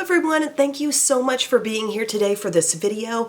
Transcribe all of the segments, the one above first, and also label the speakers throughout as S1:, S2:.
S1: everyone, and thank you so much for being here today for this video.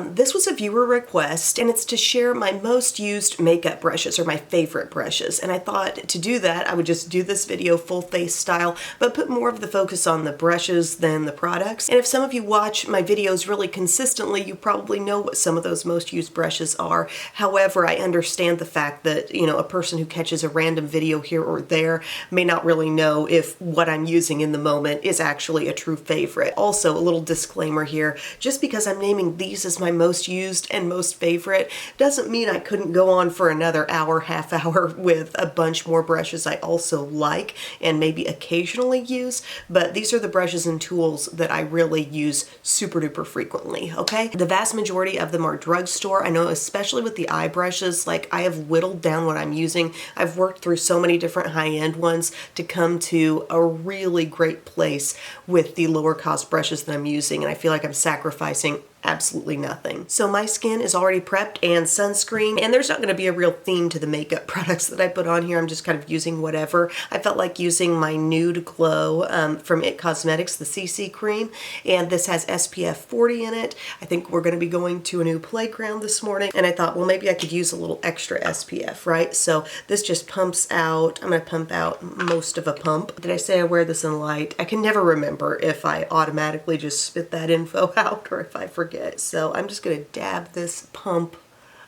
S1: This was a viewer request, and it's to share my most used makeup brushes, or my favorite brushes. And I thought to do that, I would just do this video full face style, but put more of the focus on the brushes than the products. And if some of you watch my videos really consistently, you probably know what some of those most used brushes are. However, I understand the fact that, a person who catches a random video here or there may not really know if what I'm using in the moment is actually a true favorite. Also, a little disclaimer here, just because I'm naming these as my most used and most favorite doesn't mean I couldn't go on for another hour, half hour with a bunch more brushes I also like and maybe occasionally use, but these are the brushes and tools that I really use super duper frequently, okay? The vast majority of them are drugstore. I know, especially with the eye brushes, like I have whittled down what I'm using. I've worked through so many different high-end ones to come to a really great place with the lower cost brushes that I'm using, and I feel like I'm sacrificing absolutely nothing. So my skin is already prepped and sunscreen, and there's not going to be a real theme to the makeup products that I put on here. I'm just kind of using whatever. I felt like using my Nude Glow from IT Cosmetics, the CC cream, and this has SPF 40 in it. I think we're going to be going to a new playground this morning, and I thought, well, maybe I could use a little extra SPF, right? So this just pumps out. I'm going to pump out most of a pump. Did I say I wear this in light? I can never remember if I automatically just spit that info out or if I forget. So I'm just going to dab this pump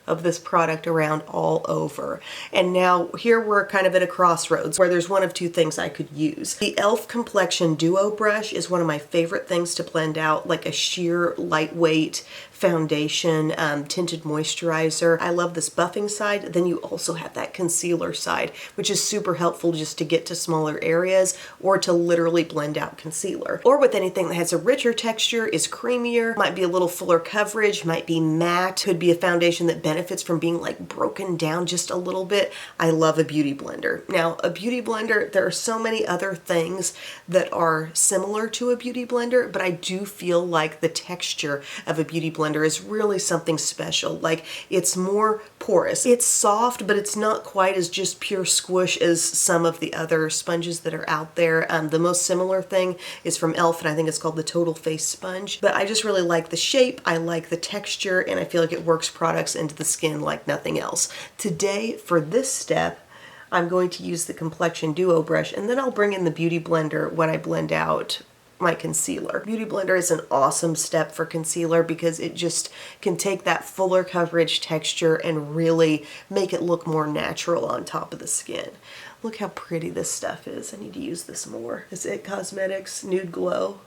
S1: of this product around all over. And now here we're kind of at a crossroads where there's one of two things I could use. The e.l.f. Complexion Duo Brush is one of my favorite things to blend out like a sheer lightweight foundation, tinted moisturizer. I love this buffing side. Then you also have that concealer side, which is super helpful just to get to smaller areas or to literally blend out concealer. Or with anything that has a richer texture, is creamier, might be a little fuller coverage, might be matte, could be a foundation that benefits from being like broken down just a little bit. I love a beauty blender. Now, a beauty blender, there are so many other things that are similar to a beauty blender, but I do feel like the texture of a beauty blender is really something special. Like, it's more porous. It's soft, but it's not quite as just pure squish as some of the other sponges that are out there. The most similar thing is from e.l.f. and I think it's called the Total Face Sponge. But I just really like the shape, I like the texture, and I feel like it works products into the skin like nothing else. Today, for this step, I'm going to use the Complexion Duo brush, and then I'll bring in the Beauty Blender when I blend out my concealer. Beauty Blender is an awesome step for concealer because it just can take that fuller coverage texture and really make it look more natural on top of the skin. Look how pretty this stuff is. I need to use this more. This IT Cosmetics Nude Glow.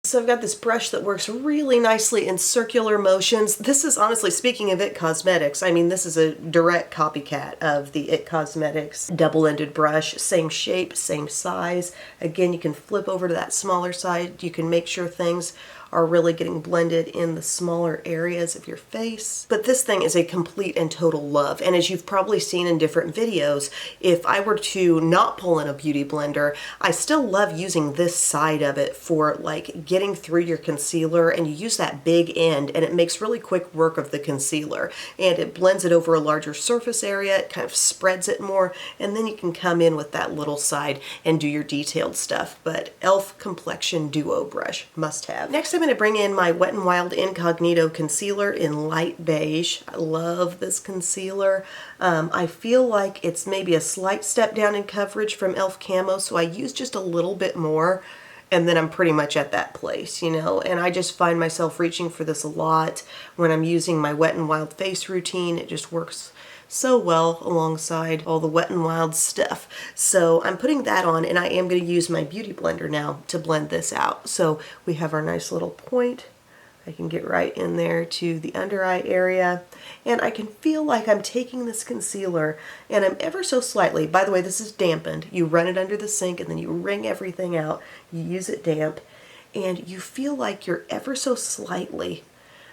S1: So I've got this brush that works really nicely in circular motions. This is honestly, speaking of IT Cosmetics, I mean, this is a direct copycat of the IT Cosmetics double-ended brush. Same shape, same size. Again, you can flip over to that smaller side. You can make sure things are really getting blended in the smaller areas of your face. But this thing is a complete and total love. And as you've probably seen in different videos, if I were to not pull in a beauty blender, I still love using this side of it for like getting through your concealer, and you use that big end and it makes really quick work of the concealer. And it blends it over a larger surface area, it kind of spreads it more, and then you can come in with that little side and do your detailed stuff. But e.l.f. Complexion Duo Brush, must have. Next, I'm going to bring in my Wet n Wild Incognito Concealer in light beige. I love this concealer. I feel like it's maybe a slight step down in coverage from e.l.f. Camo, so I use just a little bit more, and then I'm pretty much at that place, and I just find myself reaching for this a lot when I'm using my Wet n Wild face routine. It just works so well alongside all the Wet n Wild stuff. So I'm putting that on, and I am going to use my Beauty Blender now to blend this out. So we have our nice little point. I can get right in there to the under eye area, and I can feel like I'm taking this concealer and I'm ever so slightly, by the way, this is dampened. You run it under the sink and then you wring everything out. You use it damp, and you feel like you're ever so slightly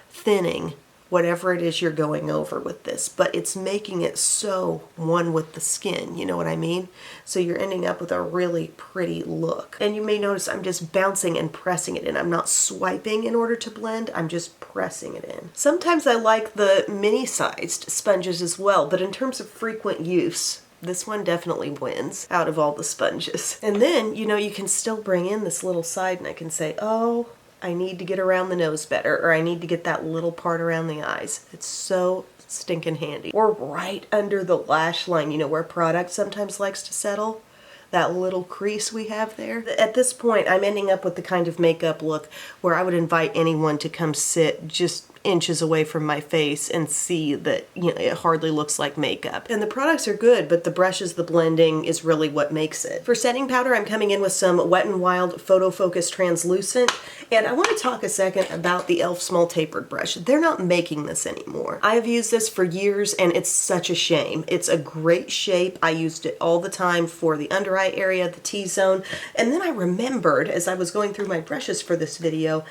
S1: thinning whatever it is you're going over with this, but it's making it so one with the skin, you know what I mean? So you're ending up with a really pretty look. And you may notice I'm just bouncing and pressing it in. I'm not swiping in order to blend, I'm just pressing it in. Sometimes I like the mini-sized sponges as well, but in terms of frequent use, this one definitely wins out of all the sponges. And then, you know, you can still bring in this little side and I can say, oh, I need to get around the nose better, or I need to get that little part around the eyes. It's so stinking handy. Or right under the lash line, you know, where product sometimes likes to settle. That little crease we have there. At this point, I'm ending up with the kind of makeup look where I would invite anyone to come sit just inches away from my face and see that, you know, it hardly looks like makeup. And the products are good, but the brushes, the blending is really what makes it. For setting powder, I'm coming in with some Wet n Wild Photo Focus Translucent. And I want to talk a second about the e.l.f. small tapered brush. They're not making this anymore. I have used this for years and it's such a shame. It's a great shape. I used it all the time for the under eye area, the T-zone. And then I remembered as I was going through my brushes for this video,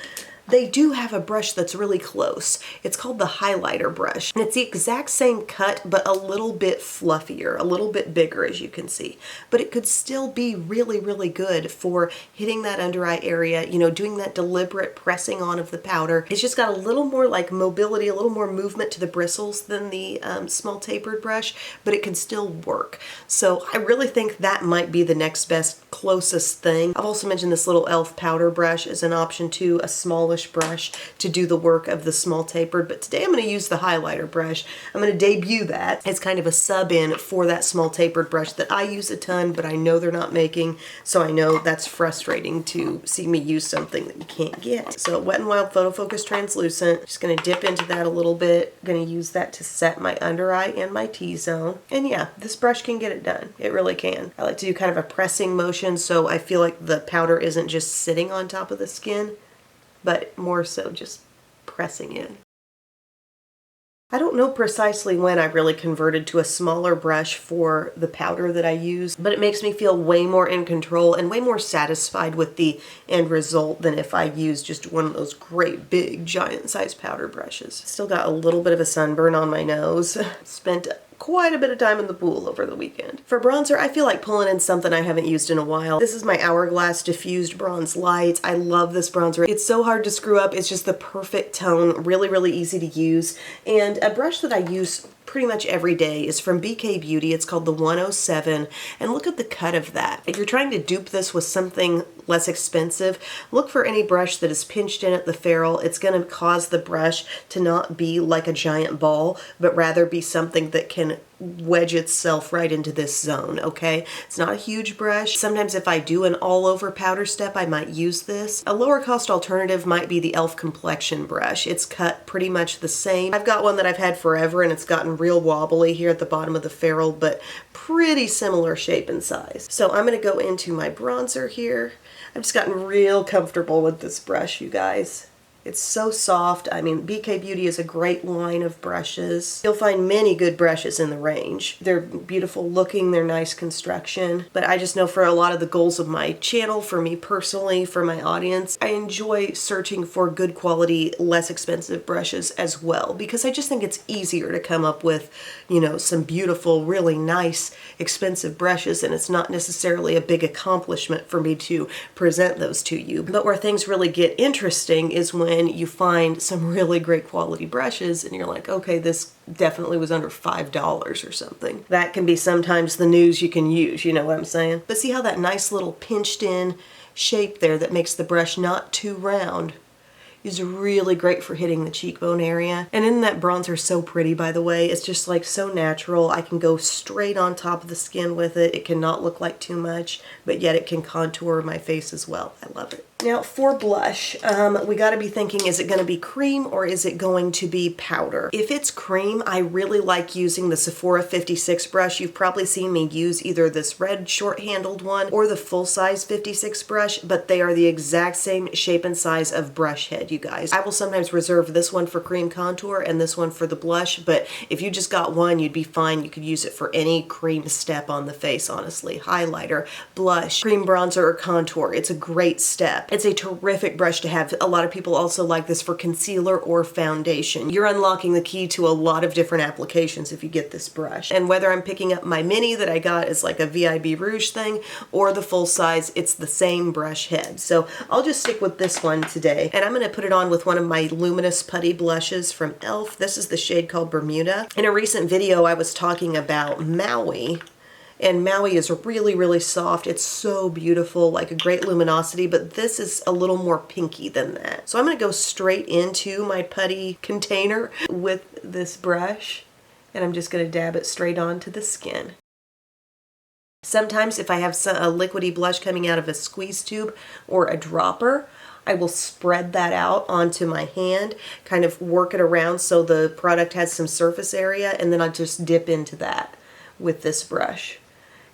S1: they do have a brush that's really close. It's called the highlighter brush. And it's the exact same cut, but a little bit fluffier, a little bit bigger, as you can see. But it could still be really, really good for hitting that under eye area, you know, doing that deliberate pressing on of the powder. It's just got a little more like mobility, a little more movement to the bristles than the small tapered brush, but it can still work. So I really think that might be the next best, closest thing. I've also mentioned this little e.l.f. powder brush as an option too, a smallish brush to do the work of the small tapered, but today I'm going to use the highlighter brush. I'm going to debut that. It's kind of a sub-in for that small tapered brush that I use a ton, but I know they're not making, so I know that's frustrating to see me use something that you can't get. So Wet n Wild Photo Focus Translucent, just going to dip into that a little bit. Going to use that to set my under eye and my T-zone. And yeah, this brush can get it done. It really can. I like to do kind of a pressing motion so I feel like the powder isn't just sitting on top of the skin, but more so just pressing in. I don't know precisely when I really converted to a smaller brush for the powder that I use, but it makes me feel way more in control and way more satisfied with the end result than if I used just one of those great big giant size powder brushes. Still got a little bit of a sunburn on my nose. Spent quite a bit of time in the pool over the weekend. For bronzer, I feel like pulling in something I haven't used in a while. This is my Hourglass Diffused Bronze Light. I love this bronzer. It's so hard to screw up. It's just the perfect tone, really, really easy to use. And a brush that I use pretty much every day is from BK Beauty. It's called the 107, and look at the cut of that. If you're trying to dupe this with something less expensive, look for any brush that is pinched in at the ferrule. It's going to cause the brush to not be like a giant ball, but rather be something that can wedge itself right into this zone, okay? It's not a huge brush. Sometimes if I do an all-over powder step, I might use this. A lower cost alternative might be the e.l.f. Complexion brush. It's cut pretty much the same. I've got one that I've had forever and it's gotten real wobbly here at the bottom of the ferrule, but pretty similar shape and size. So I'm going to go into my bronzer here. I've just gotten real comfortable with this brush, you guys. It's so soft. I mean, BK Beauty is a great line of brushes. You'll find many good brushes in the range. They're beautiful looking, they're nice construction, but I just know for a lot of the goals of my channel, for me personally, for my audience, I enjoy searching for good quality, less expensive brushes as well, because I just think it's easier to come up with, you know, some beautiful, really nice, expensive brushes, and it's not necessarily a big accomplishment for me to present those to you. But where things really get interesting is when you find some really great quality brushes and you're like, okay, this definitely was under $5 or something. That can be sometimes the news you can use, you know what I'm saying? But see how that nice little pinched in shape there that makes the brush not too round is really great for hitting the cheekbone area. And isn't that bronzer so pretty, by the way? It's just like so natural. I can go straight on top of the skin with it. It cannot look like too much, but yet it can contour my face as well. I love it. Now for blush, we gotta be thinking, is it gonna be cream or is it going to be powder? If it's cream, I really like using the Sephora 56 brush. You've probably seen me use either this red short-handled one or the full-size 56 brush, but they are the exact same shape and size of brush head, you guys. I will sometimes reserve this one for cream contour and this one for the blush, but if you just got one, you'd be fine. You could use it for any cream step on the face, honestly. Highlighter, blush, cream bronzer, or contour. It's a great step. It's a terrific brush to have. A lot of people also like this for concealer or foundation. You're unlocking the key to a lot of different applications if you get this brush. And whether I'm picking up my mini that I got as like a VIB Rouge thing or the full size, it's the same brush head. So I'll just stick with this one today. And I'm going to put it on with one of my luminous putty blushes from e.l.f. This is the shade called Bermuda. In a recent video, I was talking about Maui, And Maui is really, really soft. It's so beautiful, like a great luminosity, but this is a little more pinky than that. So I'm gonna go straight into my putty container with this brush, and I'm just gonna dab it straight onto the skin. Sometimes if I have a liquidy blush coming out of a squeeze tube or a dropper, I will spread that out onto my hand, kind of work it around so the product has some surface area, and then I'll just dip into that with this brush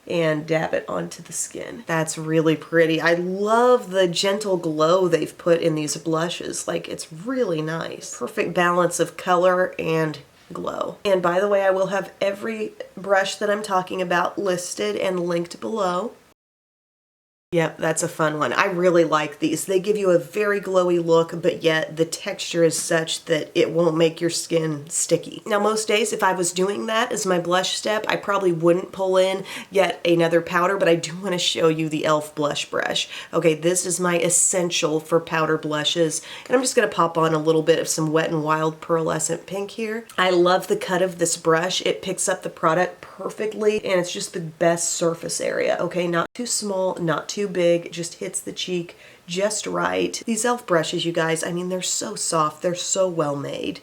S1: and dab it onto the skin. That's really pretty. I love the gentle glow they've put in these blushes. Like, it's really nice. Perfect balance of color and glow. And by the way, I will have every brush that I'm talking about listed and linked below. Yep, that's a fun one. I really like these. They give you a very glowy look, but yet the texture is such that it won't make your skin sticky. Now, most days, if I was doing that as my blush step, I probably wouldn't pull in yet another powder, but I do want to show you the e.l.f. blush brush. Okay, this is my essential for powder blushes, and I'm just going to pop on a little bit of some Wet n Wild pearlescent pink here. I love the cut of this brush. It picks up the product perfectly, and it's just the best surface area. Okay, not too small, not too big, it just hits the cheek just right. These e.l.f. brushes, you guys, I mean, they're so soft, they're so well made.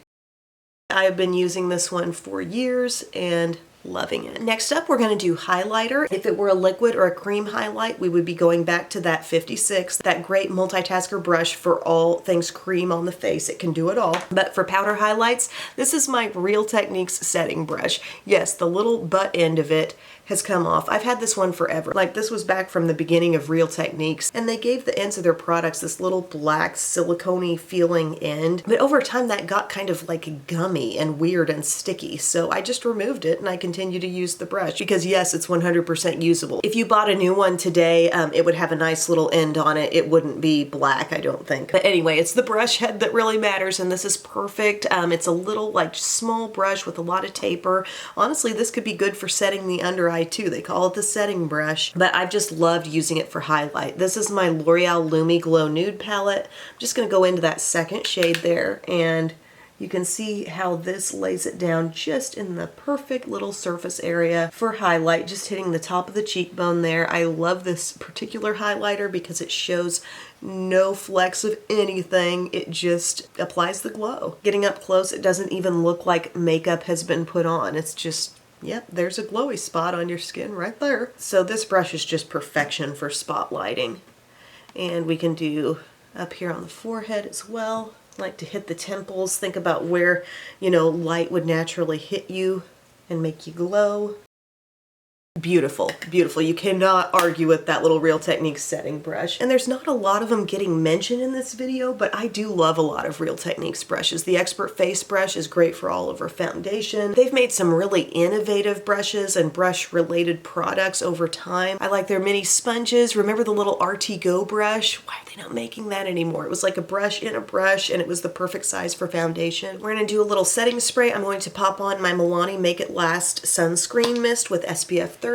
S1: I've been using this one for years and loving it. Next up, we're going to do highlighter. If it were a liquid or a cream highlight, we would be going back to that 56, that great multitasker brush for all things cream on the face. It can do it all. But for powder highlights, this is my Real Techniques setting brush. Yes, the little butt end of it has come off. I've had this one forever. Like, this was back from the beginning of Real Techniques, and they gave the ends of their products this little black silicone-y feeling end. But over time that got kind of like gummy and weird and sticky. So I just removed it and I continue to use the brush because yes, it's 100% usable. If you bought a new one today, it would have a nice little end on it. It wouldn't be black, I don't think. But anyway, it's the brush head that really matters, and this is perfect. It's a little like small brush with a lot of taper. Honestly, this could be good for setting the under eye too. They call it the setting brush, but I've just loved using it for highlight. This is my L'Oreal Lumi Glow Nude palette. I'm just going to go into that second shade there, and you can see how this lays it down just in the perfect little surface area for highlight, just hitting the top of the cheekbone there. I love this particular highlighter because it shows no flecks of anything. It just applies the glow. Getting up close, it doesn't even look like makeup has been put on. It's just, yep, there's a glowy spot on your skin right there. So this brush is just perfection for spotlighting. And we can do up here on the forehead as well. Like to hit the temples. Think about where, you know, light would naturally hit you and make you glow. Beautiful, beautiful. You cannot argue with that little Real Techniques setting brush. And there's not a lot of them getting mentioned in this video, but I do love a lot of Real Techniques brushes. The Expert Face brush is great for all over foundation. They've made some really innovative brushes and brush related products over time. I like their mini sponges. Remember the little RT Go brush? Why are they not making that anymore? It was like a brush in a brush, and it was the perfect size for foundation. We're going to do a little setting spray. I'm going to pop on my Milani Make It Last sunscreen mist with SPF 30.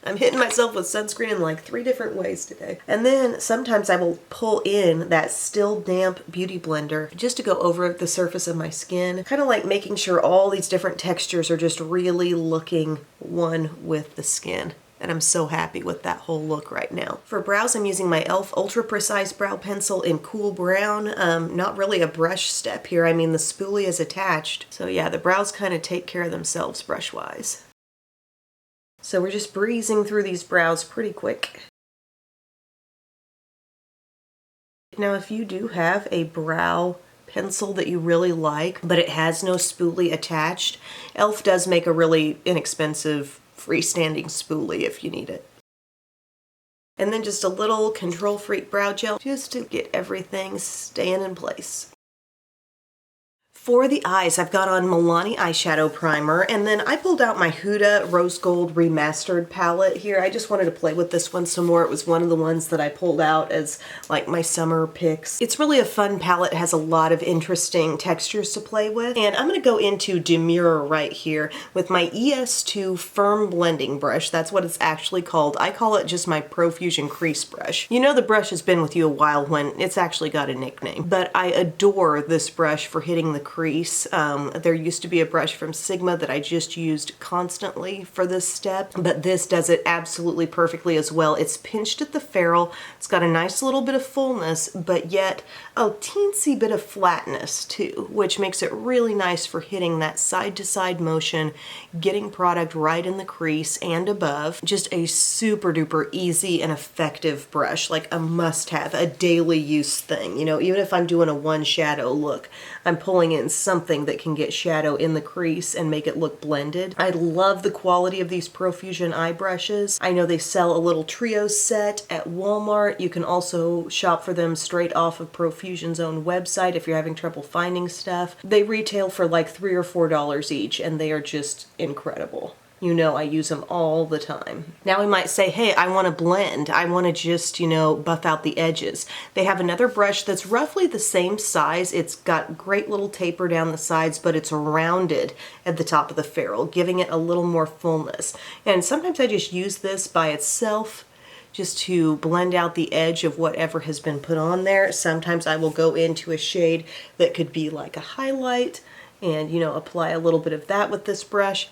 S1: I'm hitting myself with sunscreen in like 3 different ways today. And then sometimes I will pull in that Still Damp Beauty Blender just to go over the surface of my skin, kind of like making sure all these different textures are just really looking one with the skin. And I'm so happy with that whole look right now. For brows, I'm using my e.l.f. Ultra Precise Brow Pencil in Cool Brown. Not really a brush step here. I mean, the spoolie is attached. So yeah, the brows kind of take care of themselves brush-wise. So we're just breezing through these brows pretty quick. Now, if you do have a brow pencil that you really like, but it has no spoolie attached, e.l.f. does make a really inexpensive freestanding spoolie if you need it. And then just a little Control Freak brow gel just to get everything staying in place. For the eyes, I've got on Milani eyeshadow primer, and then I pulled out my Huda Rose Gold Remastered palette here. I just wanted to play with this one some more. It was one of the ones that I pulled out as like my summer picks. It's really a fun palette. It has a lot of interesting textures to play with. And I'm going to go into Demure right here with my ES2 Firm Blending Brush. That's what it's actually called. I call it just my Profusion Crease Brush. You know the brush has been with you a while when it's actually got a nickname. But I adore this brush for hitting the crease. There used to be a brush from Sigma that I just used constantly for this step, but this does it absolutely perfectly as well. It's pinched at the ferrule. It's got a nice little bit of fullness, but yet a teensy bit of flatness too, which makes it really nice for hitting that side-to-side motion, getting product right in the crease and above. Just a super duper easy and effective brush, like a must-have, a daily use thing. You know, even if I'm doing a one shadow look, I'm pulling in something that can get shadow in the crease and make it look blended. I love the quality of these Profusion eye brushes. I know they sell a little trio set at Walmart. You can also shop for them straight off of Profusion's own website if you're having trouble finding stuff. They retail for like $3 or $4 each, and they are just incredible. You know, I use them all the time. Now we might say, hey, I want to blend. I want to just, you know, buff out the edges. They have another brush that's roughly the same size. It's got great little taper down the sides, but it's rounded at the top of the ferrule, giving it a little more fullness. And sometimes I just use this by itself just to blend out the edge of whatever has been put on there. Sometimes I will go into a shade that could be like a highlight and, you know, apply a little bit of that with this brush.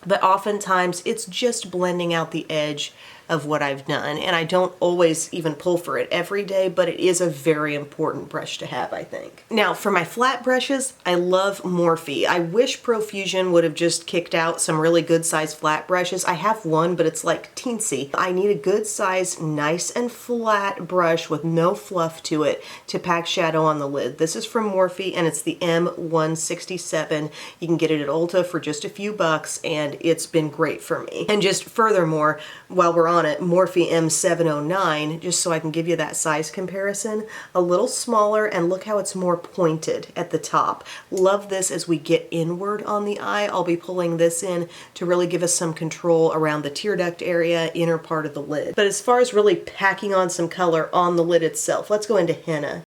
S1: But oftentimes it's just blending out the edge of what I've done. And I don't always even pull for it every day, but it is a very important brush to have, I think. Now for my flat brushes, I love Morphe. I wish Profusion would have just kicked out some really good size flat brushes. I have one, but it's like teensy. I need a good size, nice and flat brush with no fluff to it to pack shadow on the lid. This is from Morphe and it's the M167. You can get it at Ulta for just a few bucks and it's been great for me. And just furthermore, while we're on it, Morphe M709, just so I can give you that size comparison, a little smaller, and look how it's more pointed at the top. Love this as we get inward on the eye. I'll be pulling this in to really give us some control around the tear duct area, inner part of the lid. But as far as really packing on some color on the lid itself, let's go into henna.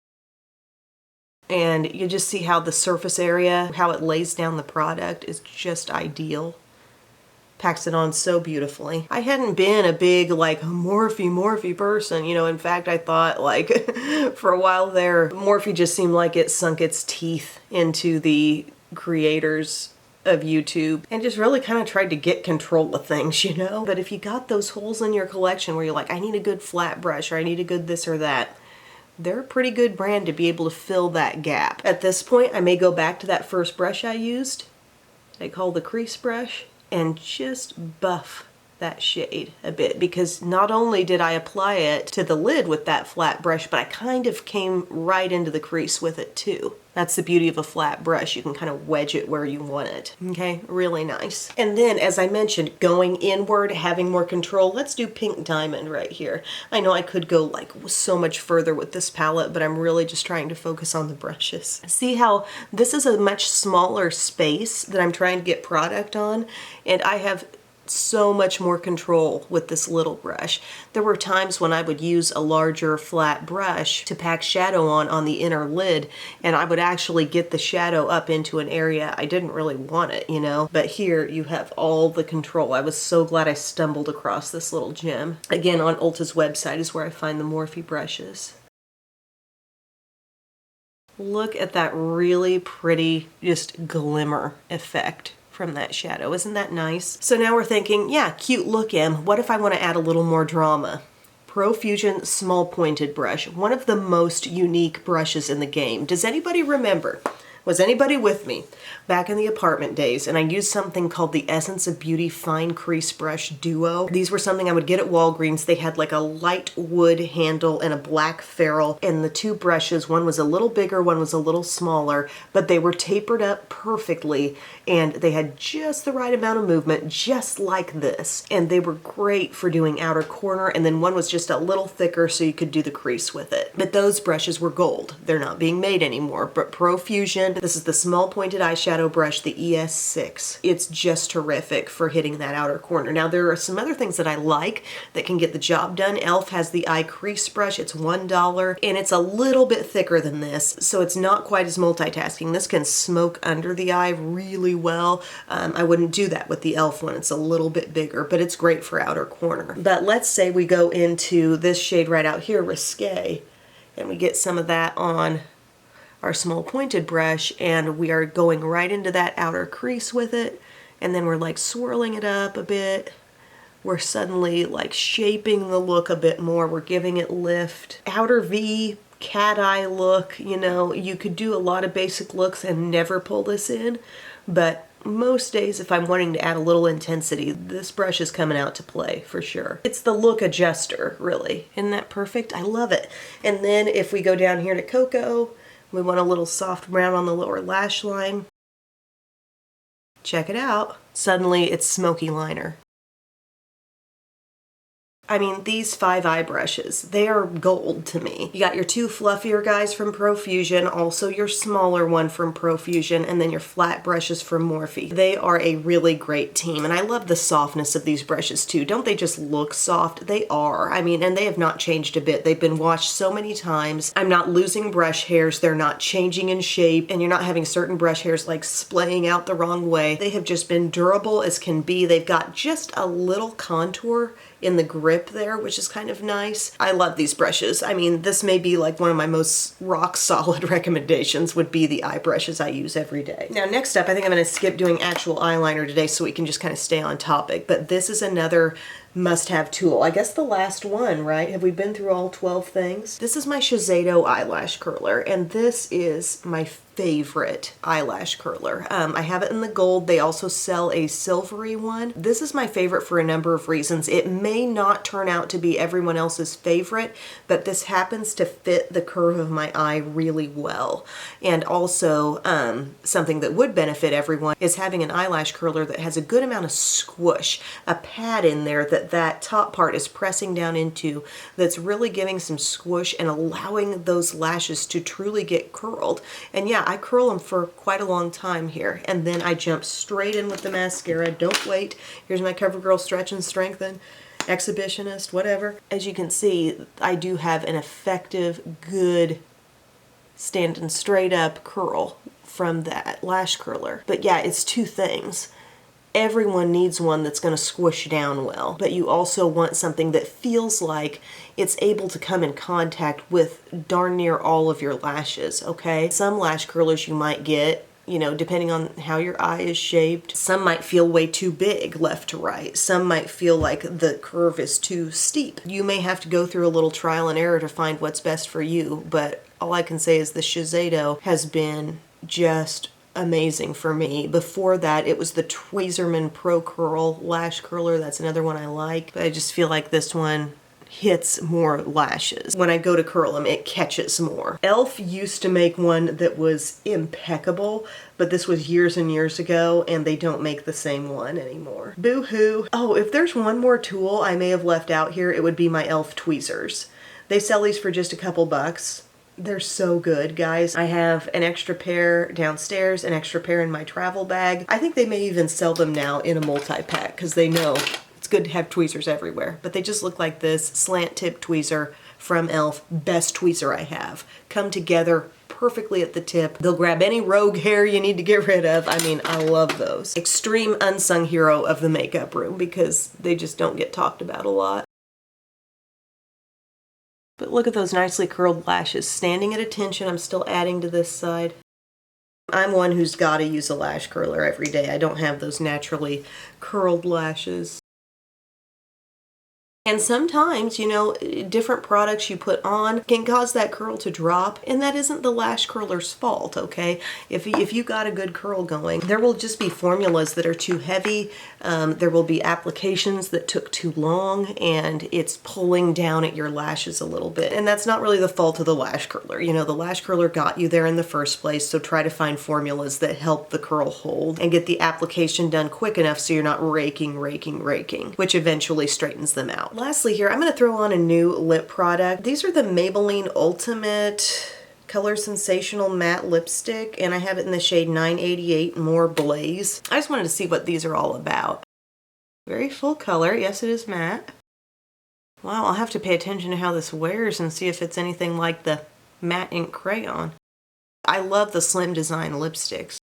S1: And you just see how the surface area, how it lays down the product is just ideal. Packs it on so beautifully. I hadn't been a big like Morphe person, you know. In fact, I thought like for a while there, Morphe just seemed like it sunk its teeth into the creators of YouTube and just really kind of tried to get control of things, you know. But if you got those holes in your collection where you're like, I need a good flat brush or I need a good this or that, they're a pretty good brand to be able to fill that gap. At this point, I may go back to that first brush I used, I call the crease brush, and just buff that shade a bit, because not only did I apply it to the lid with that flat brush, but I kind of came right into the crease with it too. That's the beauty of a flat brush. You can kind of wedge it where you want it. Okay, really nice. And then, as I mentioned, going inward, having more control, let's do Pink Diamond right here. I know I could go like so much further with this palette, but I'm really just trying to focus on the brushes. See how this is a much smaller space that I'm trying to get product on, and I have so much more control with this little brush. There were times when I would use a larger flat brush to pack shadow on the inner lid, and I would actually get the shadow up into an area I didn't really want it, you know. But here you have all the control. I was so glad I stumbled across this little gem. Again, on Ulta's website is where I find the Morphe brushes. Look at that really pretty just glimmer effect from that shadow. Isn't that nice? So now we're thinking, yeah, cute look, Em. What if I want to add a little more drama? Profusion small pointed brush, one of the most unique brushes in the game. Does anybody remember? Was anybody with me back in the apartment days? And I used something called the Essence of Beauty Fine Crease Brush Duo. These were something I would get at Walgreens. They had like a light wood handle and a black ferrule. And the two brushes, one was a little bigger, one was a little smaller, but they were tapered up perfectly. And they had just the right amount of movement, just like this. And they were great for doing outer corner. And then one was just a little thicker so you could do the crease with it. But those brushes were gold. They're not being made anymore. But Profusion, this is the small pointed eyeshadow brush, the ES6. It's just terrific for hitting that outer corner. Now there are some other things that I like that can get the job done. e.l.f. has the eye crease brush. It's $1 and it's a little bit thicker than this, so it's not quite as multitasking. This can smoke under the eye really well. I wouldn't do that with the e.l.f. one. It's a little bit bigger, but it's great for outer corner. But let's say we go into this shade right out here, Risque, and we get some of that on our small pointed brush, and we are going right into that outer crease with it, and then we're like swirling it up a bit. We're suddenly like shaping the look a bit more. We're giving it lift. Outer V, cat eye look, you know, you could do a lot of basic looks and never pull this in, but most days if I'm wanting to add a little intensity, this brush is coming out to play for sure. It's the look adjuster, really. Isn't that perfect? I love it. And then if we go down here to Cocoa, we want a little soft brown on the lower lash line. Check it out. Suddenly it's smoky liner. I mean, these 5 eye brushes, they are gold to me. You got your 2 fluffier guys from Profusion, also your smaller one from Profusion, and then your flat brushes from Morphe. They are a really great team, and I love the softness of these brushes too. Don't they just look soft? They are. I mean, and they have not changed a bit. They've been washed so many times. I'm not losing brush hairs. They're not changing in shape, and you're not having certain brush hairs like splaying out the wrong way. They have just been durable as can be. They've got just a little contour in the grip there, which is kind of nice. I love these brushes. I mean, this may be like one of my most rock solid recommendations would be the eye brushes I use every day. Now next up, I think I'm going to skip doing actual eyeliner today so we can just kind of stay on topic, but this is another must-have tool. I guess the last one, right? Have we been through all 12 things? This is my Shiseido eyelash curler, and this is my favorite eyelash curler. I have it in the gold. They also sell a silvery one. This is my favorite for a number of reasons. It may not turn out to be everyone else's favorite, but this happens to fit the curve of my eye really well. And also, something that would benefit everyone is having an eyelash curler that has a good amount of squish, a pad in there that top part is pressing down into, that's really giving some squish and allowing those lashes to truly get curled. And yeah, I curl them for quite a long time here, and then I jump straight in with the mascara. Don't wait. Here's my CoverGirl Stretch and Strengthen, Exhibitionist, whatever. As you can see, I do have an effective, good, standing straight up curl from that lash curler. But yeah, it's 2 things. Everyone needs one that's going to squish down well, but you also want something that feels like it's able to come in contact with darn near all of your lashes, okay? Some lash curlers you might get, you know, depending on how your eye is shaped. Some might feel way too big left to right. Some might feel like the curve is too steep. You may have to go through a little trial and error to find what's best for you, but all I can say is the Shiseido has been just amazing for me. Before that, it was the Tweezerman Pro Curl lash curler. That's another one I like, but I just feel like this one hits more lashes. When I go to curl them, it catches more. e.l.f. used to make one that was impeccable, but this was years and years ago, and they don't make the same one anymore. Boo-hoo. Oh, if there's one more tool I may have left out here, it would be my e.l.f. tweezers. They sell these for just a couple bucks. They're so good, guys. I have an extra pair downstairs, an extra pair in my travel bag. I think they may even sell them now in a multi-pack because they know it's good to have tweezers everywhere. But they just look like this slant tip tweezer from e.l.f. Best tweezer I have. Come together perfectly at the tip. They'll grab any rogue hair you need to get rid of. I mean, I love those. Extreme unsung hero of the makeup room because they just don't get talked about a lot. But look at those nicely curled lashes. Standing at attention, I'm still adding to this side. I'm one who's got to use a lash curler every day. I don't have those naturally curled lashes. And sometimes, you know, different products you put on can cause that curl to drop, and that isn't the lash curler's fault, okay? If you got a good curl going, there will just be formulas that are too heavy, there will be applications that took too long, and it's pulling down at your lashes a little bit. And that's not really the fault of the lash curler. You know, the lash curler got you there in the first place, so try to find formulas that help the curl hold and get the application done quick enough so you're not raking, which eventually straightens them out. Lastly here, I'm going to throw on a new lip product. These are the Maybelline Ultimate Color Sensational Matte Lipstick, and I have it in the shade 988 More Blaze. I just wanted to see what these are all about. Very full color. Yes, it is matte. Wow, I'll have to pay attention to how this wears and see if it's anything like the matte ink crayon. I love the slim design lipsticks.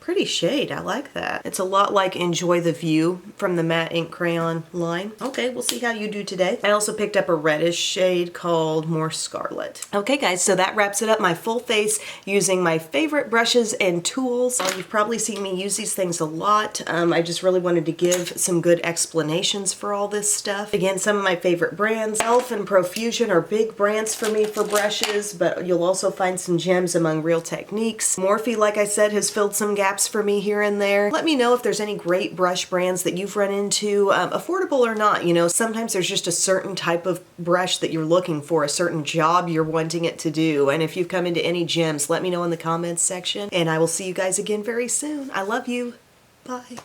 S1: Pretty shade, I like that. It's a lot like Enjoy the View from the matte ink crayon line. Okay, we'll see how you do today. I also picked up a reddish shade called More Scarlet. Okay guys, so that wraps it up, my full face using my favorite brushes and tools. You've probably seen me use these things a lot. I just really wanted to give some good explanations for all this stuff. Again, some of my favorite brands, Elf and Profusion are big brands for me for brushes, but you'll also find some gems among Real Techniques. Morphe, like I said, has filled some gaps for me here and there. Let me know if there's any great brush brands that you've run into, affordable or not. You know, sometimes there's just a certain type of brush that you're looking for, a certain job you're wanting it to do. And if you've come into any gems, let me know in the comments section. And I will see you guys again very soon. I love you. Bye.